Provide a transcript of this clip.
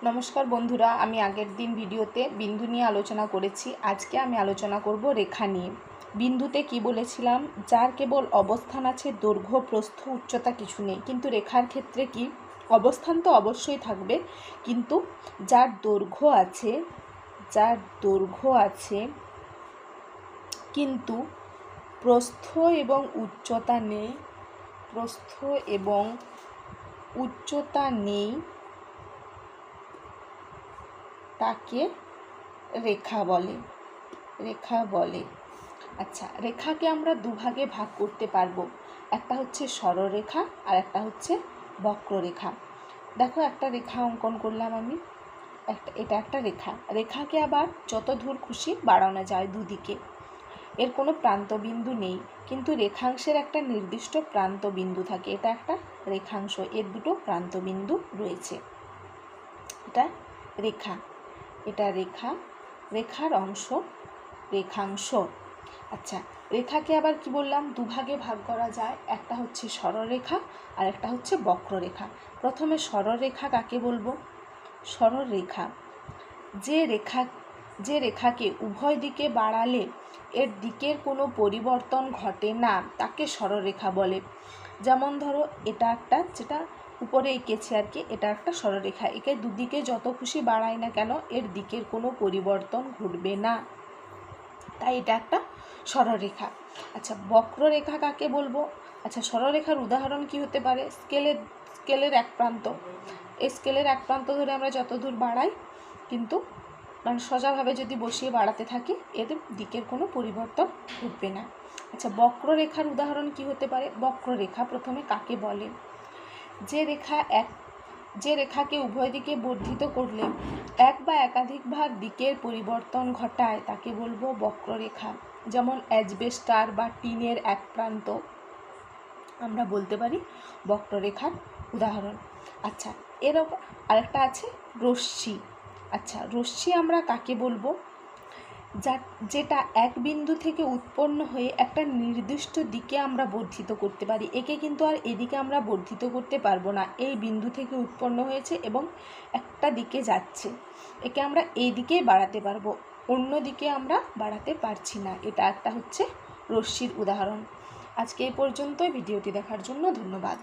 নমস্কার বন্ধুরা, আমি আগের দিন ভিডিওতে বিন্দু নিয়ে আলোচনা করেছি। আজকে আমি আলোচনা করব রেখা নিয়ে। বিন্দুতে কি বলেছিলাম, যার কেবল অবস্থান আছে, দৈর্ঘ্য প্রস্থ উচ্চতা কিছু নেই। কিন্তু রেখার ক্ষেত্রে কি, অবস্থান তো অবশ্যই থাকবে, কিন্তু যার দৈর্ঘ্য আছে কিন্তু প্রস্থ এবং উচ্চতা নেই, তাকে রেখা বলে। আচ্ছা, রেখাকে আমরা দুভাগে ভাগ করতে পারবো। একটা হচ্ছে সরলরেখা আর একটা হচ্ছে বক্ররেখা। দেখো, একটা রেখা অঙ্কন করলাম আমি, এটা একটা রেখাকে আবার যত দূর খুশি বাড়ানো যায় দুদিকে। এর কোনো প্রান্তবিন্দু নেই, কিন্তু রেখাংশের একটা নির্দিষ্ট প্রান্তবিন্দু থাকে। এটা একটা রেখাংশ, এর দুটো প্রান্তবিন্দু রয়েছে। এটা রেখার অংশ, রেখাংশ। আচ্ছা, রেখাকে আবার কি বললাম, দুভাগে ভাগ করা যায়। একটা হচ্ছে সরলরেখা আর একটা হচ্ছে বক্ররেখা। প্রথমে সরলরেখা কাকে বলবো? সরলরেখা যে রেখাকে উভয় দিকে বাড়ালে এর দিকের কোনো পরিবর্তন ঘটে না, তাকে সরলরেখা বলে। যেমন ধরো, এটা একটা, যেটা উপরে এঁকেছি আর কি, এটা একটা সরলরেখা। একে দুদিকে যত খুশি বাড়াই না কেন, এর দিকের কোনো পরিবর্তন ঘটবে না, তাই এটা একটা সরলরেখা। আচ্ছা, বক্ররেখা কাকে বলবো? আচ্ছা, সরলরেখার উদাহরণ কি হতে পারে? স্কেলের এক প্রান্ত। এই স্কেলের এক প্রান্ত ধরে আমরা যত দূর বাড়াই, কিন্তু সোজাভাবে যদি বসিয়ে বাড়াতে থাকি, এর দিকের কোনো পরিবর্তন ঘটবে না। আচ্ছা, বক্ররেখার উদাহরণ কি হতে পারে? বক্ররেখা প্রথমে কাকে বলে? যে রেখাকে উভয় দিকে বর্ধিত করলে এক বা একাধিকবার দিকের পরিবর্তন ঘটায়, তাকে বলবো বক্ররেখা। যেমন অ্যাজবেস্টার বা টিনের এক প্রান্ত আমরা বলতে পারি বক্ররেখার উদাহরণ। আচ্ছা, এরকম আরেকটা আছে রশ্মি। আচ্ছা, রশ্মি আমরা কাকে বলবো? যেটা এক বিন্দু থেকে উৎপন্ন হয়ে একটা নির্দিষ্ট দিকে আমরা বর্ধিত করতে পারি। একে কিন্তু আর এদিকে আমরা বর্ধিত করতে পারবো না। এই বিন্দু থেকে উৎপন্ন হয়েছে এবং একটা দিকে যাচ্ছে, একে আমরা এই দিকেই বাড়াতে পারবো, অন্য দিকে আমরা বাড়াতে পারছি না। এটা একটা হচ্ছে রশ্মির উদাহরণ। আজকে এই পর্যন্তই। ভিডিওটি দেখার জন্য ধন্যবাদ।